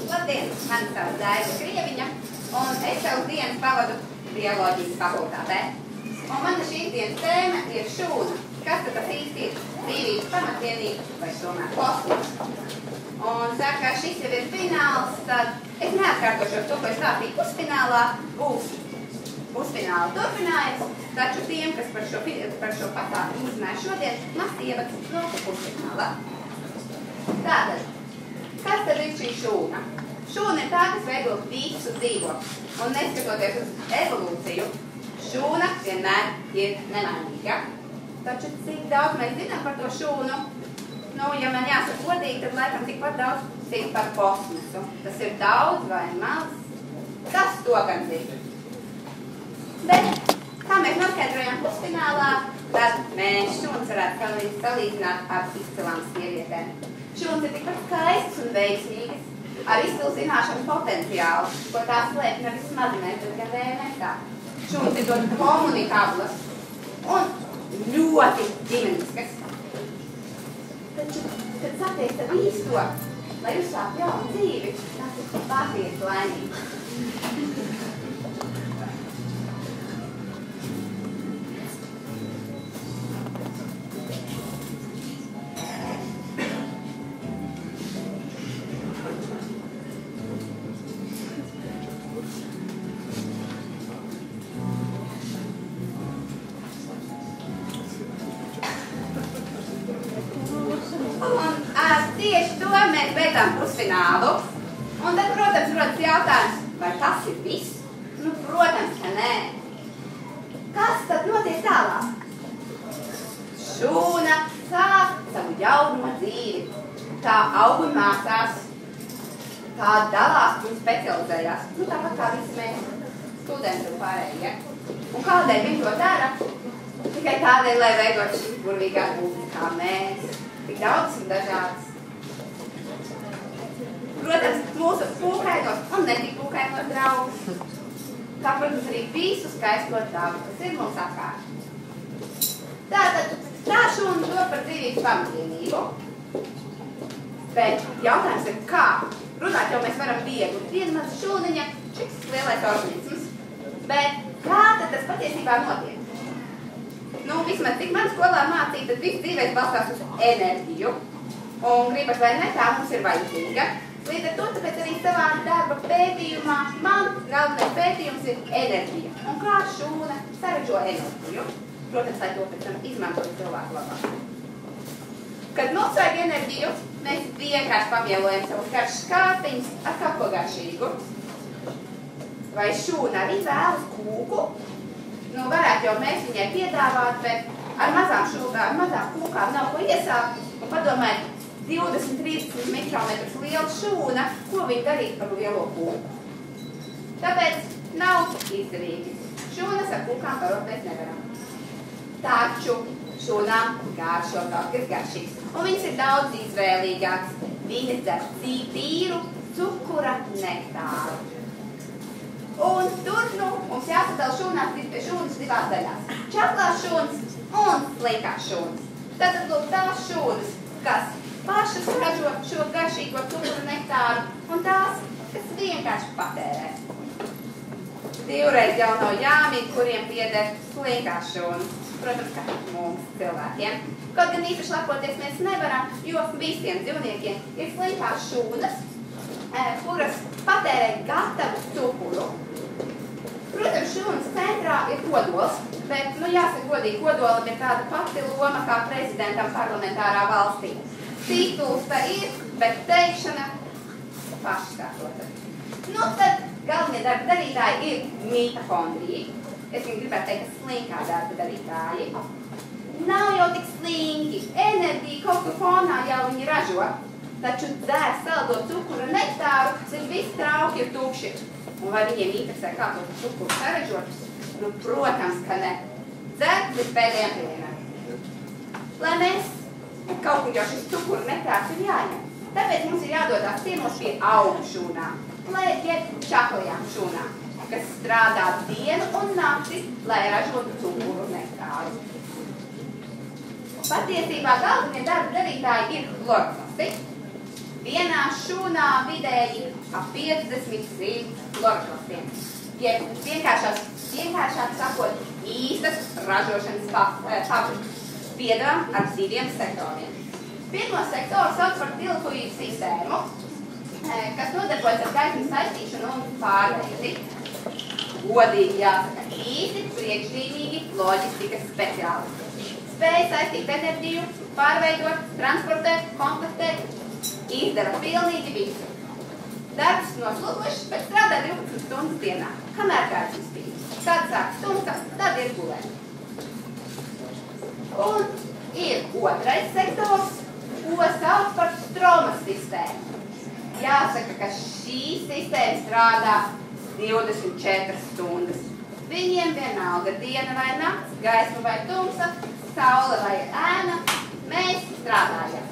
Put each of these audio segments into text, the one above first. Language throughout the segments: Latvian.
Labdien, mani sauc Daiva Krieviņa, un es savus dienas pavadu bioloģijas fakultātē. Un mana šīs dienas tēma ir šūna. Kas tad tas īsti ir? Dzīvības pamatvienība vai tomēr kosmos? Un saka, ka šis jau ir fināls, tad es neatkārtošu to, ko es stāstīju pusfinālā, būs pusfināla turpinājums, taču tiem, kas par šo pasākumu uzzināja šodien, maz ievads no pusfināla. Tātad, kas tad ir šī šūna? Šūna ir tā, kas veido visu dzīvo. Un neskatoties uz evolūciju, šūna vienmēr ir nemainīga. Taču cik daudz mēs zinām par to šūnu? Nu, ja man jāsaka godīgi, tad laikam tikpat daudz zina par kosmosu. Tas ir daudz vai maz? Kas to gan zina? Bet, kā mēs noskaidrojām pusfinālā, tad mēs šūnas varētu salīdzināt ar izcilām sievietēm. Šūnas ir tikpat skaistas un veiksmīgas, ar izcilu zināšanu potenciālu, ko tās slēpj nevis mazinēt, bet gan vēmētā. Šūnas ir ļoti komunikablas un ļoti ģimeniskas. Taču, kad satiekta īsto, lai uzsākt jaunu dzīvi, tas ir patiesi laimīgi. Pusfinālu. Un tad, protams, rodas jautājums, vai tas ir viss? Nu, protams, ka nē. Kas tad notiek tālāk? Šūna sāk savu jaunuma dzīvi. Tā aug un mācās. Tā dalās un specializējās. Nu, tāpat kā visi mēs studenti un pārējie. Un kādēļ viņi to dara? Tikai tādēļ, lai veidot šīs burvīgās būtnes kā mēs. Tik daudz un dažādas. Protams, mūsu pūkainos un netik pūkainos draugus, kā, protams, arī visu skaisto dabu, kas ir mums apkārt. Tātad, tā šūna dod par dzīvības pamatvienību, bet jautājums ir kā? Runāt jau mēs varam viegli, viena maza šūniņa, šis lielais organisms, bet kā tad tas patiesībā notiek? Nu, vismaz tik man skolā mācīja, tad viss dzīvēs balstās uz enerģiju, un gribas vai ne, tā mums ir vajadzīga. Līdz ar to, tāpēc arī savā darba pētījumā man galvenais pētījums ir enerģija. Un kā šūna saražo enerģiju? Protams, lai to pēc tam izmantot cilvēku labāk. Kad mums vajag enerģiju, mēs vienkārši pamielojam savus garšas kāpiņus ar kaut ko garšīgu. Vai šūna arī vēlas kūku? Nu, varētu jau mēs viņai piedāvāt, bet ar mazām šūkām, mazām kūkām nav ko iesākt. Un padomājiet, 20-30 mikrometrus liela šūna, ko viņi darīt par lielo kūku. Tāpēc nav izdevīgi. Šūnas ar kūkām barot mēs nevaram. Taču šūnām garšo kaut kas garšīgs. Un viņas ir daudz izvēlīgāks. Viņas dzer tīru cukura nektāru. Un tur, nu, mums jāsadala šūnas divās daļās. Čaklās šūnas un sliekās šūnas. Tātad, lūk, tās šūnas, kas pašas ražo šo garšīgo cukuru nektāru, un tās, kas vienkārši patērē. Divreiz jau nav jāmin, kuriem pieder sliekās šūnas. Protams, kā mums cilvēkiem. Kaut gan īpaši lepoties mēs nevaram, jo visiem dzīvniekiem ir sliekās šūnas, kuras patērē gatavu cukuru. Protams, šūnas centrā ir kodols, bet, nu, jāsaka godīgi, kodolam ir tāda pati loma kā prezidentam parlamentārā valstī. Tituls tā ir, bet teikšana paši saprotat. Nu, tad galvenie darba darītāji ir mitohondriji. Es viņu gribētu teikt, ka slinkā darba darītāji. Nav jau tik slinki. Enerģija kaut kur fonā jau viņi ražo. Taču dzer saldo cukura nektāru, tad visi trauki ir tukši. Un vai viņiem interesē, kā to cukuru saražot? Nu, protams, ka ne. Dzer līdz pēdējiem pilienam. Lai mēs kaut kur jau šis cukuru nektārs ir jāņem. Tāpēc mums ir jādodās ciemos pie augu šūnām, lai jeb čaklajām šūnām, kas strādā dienu un nakti, lai ražotu cukuru nektāru. Patiesībā galvenie darba darītāji ir chlorofasti. vienā šūnā vidēji ap 50-100 kloroplastiem. Vienkāršāk sakot, īstas ražošanas fabrikas. Piedāvām ar 2 sektoriem. Pirmo sektoru sauc par tilkuīdu sistēmu, kas nodarbojas ar gaismas saistīšanu un pārveidi. Godīgi jāsaka, īsti priekšzīmīgi loģistikas speciālisti. Spēja saistīt enerģiju, pārveidot, transportēt, komplektēt, izdara pilnīgi visu. Darbs noslogošs, bet strādā 12 stundas dienā, kamēr gaismas spīd. Tad sāk stundas, tad ir gulēt. Un ir otrais sektors, ko sauc par stromas sistēmu. Jāsaka, ka šī sistēma strādā 24 stundas. Viņiem vienalga diena vai nakts, gaisma vai tumsa, saule vai ēna, mēs strādājam.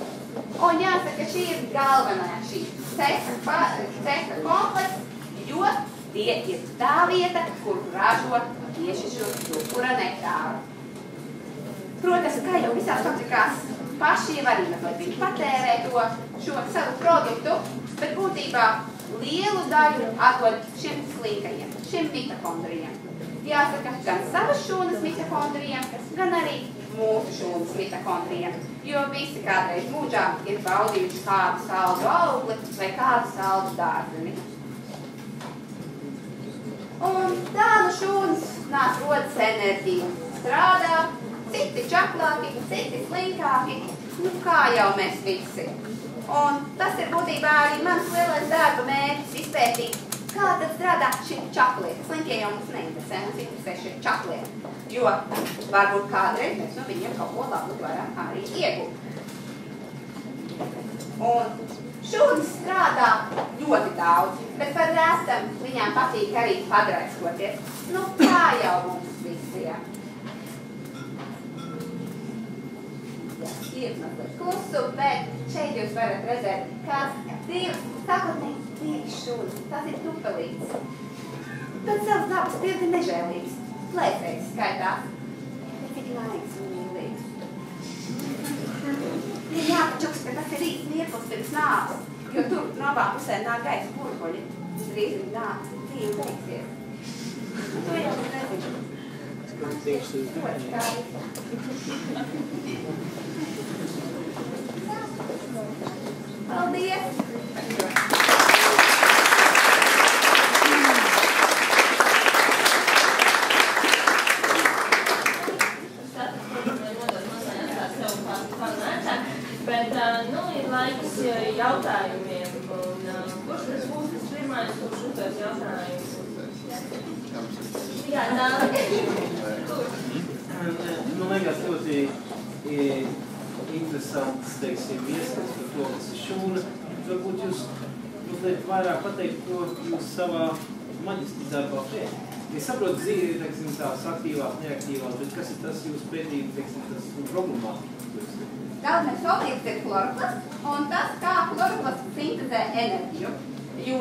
Un jāsaka, šī ir galvenā šī ceha komplekss, jo tie ir tā vieta, kur ražo tieši šo cukura nektāru. Protams, kā jau visās fabrikās, paši var izmantot, viņi patērē šo savu produktu, bet būtībā lielu daļu atdod šiem slinkajiem, šiem mitohondrijiem. Jāsaka, gan savas šūnas mitohondrijiem, gan arī mūsu šūnas mitohondrijiem, jo visi kādreiz mūžā ir baudījuši kādu saldu augli vai kādu saldu dārzeni. Un tā no šūnas nāk rodas enerģija, strādā, citi čaklāki, citi slinkāki, kā jau mēs visi. Un tas ir būtībā arī mans lielais darba mērķis izpētīt, kā tad strādā šī čaklieta. Slinkie jau mums neinteresē, mums interesē šie čaklieti, jo varbūt kādreiz mēs no viņiem kaut ko labu varam arī iegūt. Un šūnas strādā ļoti daudz, bet par restam viņām patīk arī padraiskoties. Nu, kā jau mums visiem. Ir mazliet klusu, bet šeit jūs varat redzēt, ka divas šūnas, tas ir tupelītes. Pēc savas dabas diezgan nežēlīgs, plēsējs skaitās, bet cik laiks un mīlīgs. Ir jāpačuks, ka tas ir īsti mirklis pirms nāves, jo tur no abām pusēm nāk gaisa burbuļi. Drīz viņi nāk, dzīve beigsies. To jau nezinu. Paldies! Bet, ir laiks jautājumiem, un kurš tas būs tas pirmais, kurš uzdos jautājumus? Jā, tā. Man liekas ļoti interesants, teiksim, ieskats par to, kas ir šūna. Varbūt jūs vairāk pateikt, ko jūs savā maģistra darbā pētījāt. Es saprotu, dzīve ir, teiksim, tās aktīvās, neaktīvās, bet kas ir tas jūs pētījumi, teiksim, tas problemātikas? Galvenais objekts ir chloroplasts, un tas, kā chloroplasts sintezē enerģiju. Jo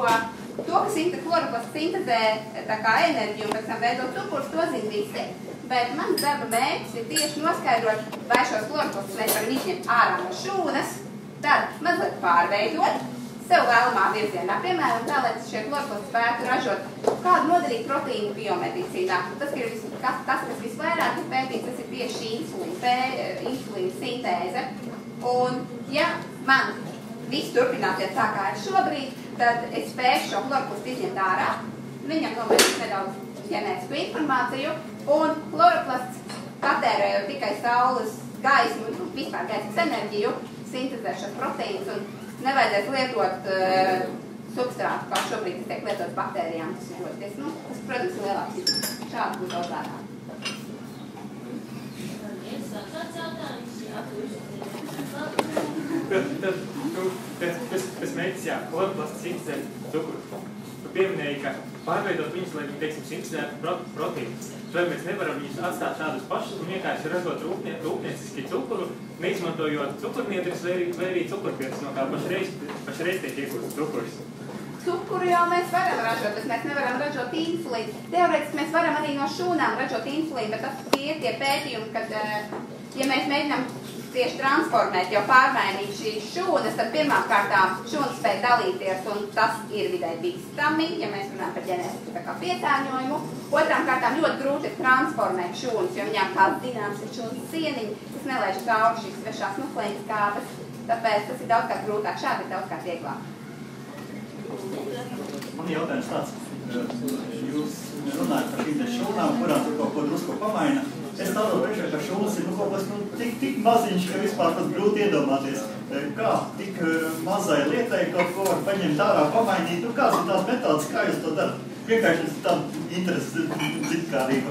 to, ka chloroplasts sintezē tā kā enerģiju un pēc tam veido cukurs, to zina visi. Bet mans darba mērķis ir tieši noskaidrot, vai šos chloroplasts mēs varam izņemt ārā no šūnas, tad mazliet pārveidot sev vēlamā virzienā. Piemēram, tā, lai šie chloroplasts spētu ražot kādu noderīgu proteīnu biomedicīnā. Tas, kas visvairāk ir pētīts, tas ir tieši insulīna sintēze. Un, ja man viss turpināsies tā, kā ir šobrīd, tad es spēšu šo chloroplastu izņemt ārā, viņam nomainīt nedaudz ģenētisku informāciju, un chloroplasts patērējot tikai saules gaismu, vispār gaismas enerģiju, sintezē šos proteīnus, un nevajadzēs lietot substrātu, kā šobrīd tas tiek lietots baktērijām. Tas ir ļoti, tas, protams, ir lielāks izmērs. Šādi būs daudz ārāk. Tas mērķis, jā, chloroplasts sintezē cukuru. Tu pieminēji, ka pārveidot viņus, lai, teiksim, sintezētu proteīnus. Vai mēs nevaram viņus atstāt tādus pašus un vienkārši ražot rūpnieciski cukuru, neizmantojot cukurniedris vai arī cukurpietis, no kā pašreiz tiek iegūst cukurs? Cukuru jau mēs varam ražot, bet mēs nevaram ražot insulīnu. Teorētiski mēs varam arī no šūnām ražot insulīnu, bet tas ir tie pētījumi, kad, ja mēs mēģinām tieši transformēt, jau pārmainīt šīs šūnas, tad pirmām kārtām šūnas spēj dalīties, un tas ir vidē bīstami, ja mēs runājam par ģenētisku piesārņojumu. Otrām kārtām ļoti grūti ir transformēt šūnas, jo viņām, kā zināms, ir šūnas sieniņi, kas nelaiž cauri šīs svešās nukleinas kāpes, tāpēc tas ir daudzkārt grūtāk, šādi ir daudzkārt vieglāk. Man jautājums tāds, jūs runājat par šīm šūnām, kurām tur kaut ko drusku pamaina. Es tādu priekšā, ka šūnas ir kaut kas tik maziņš, ka vispār pat grūti iedomāties, kā tik mazai lietai kaut ko var paņemt ārā, pamainīt. Kāds ir tās metodas, kā jūs to darat? Vienkārši es tādu interesi zitkārību.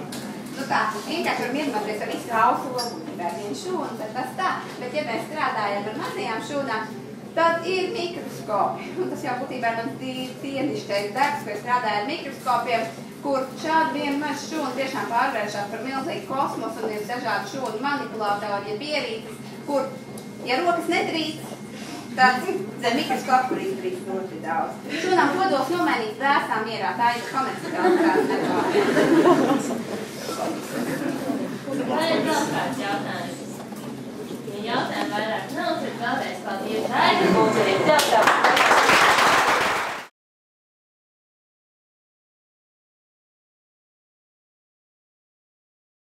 Nu tā, vienkārši varam iedomāties ar visu hausulu, būtībā ar vienu šūnu, tad tas tā. Bet ja mēs strādājam ar mazajām šūnām, tad ir mikroskopi. Un tas jau būtībā ir mans dienišķais darbs, ko es strādāju ar mikroskopiem, kur šādi viena maza šūna tiešām pārvēršās par milzīgu kosmosu un ir dažādi šūnu manipulātori, ja ierīces, kur, ja rokas nedrīkst, tad zem mikroskopu, kur izdarīt ļoti daudz. Šūnām kodols nomainīt vēsā mierā, tā ir komerciāli. Vai ir vēl kāds jautājums?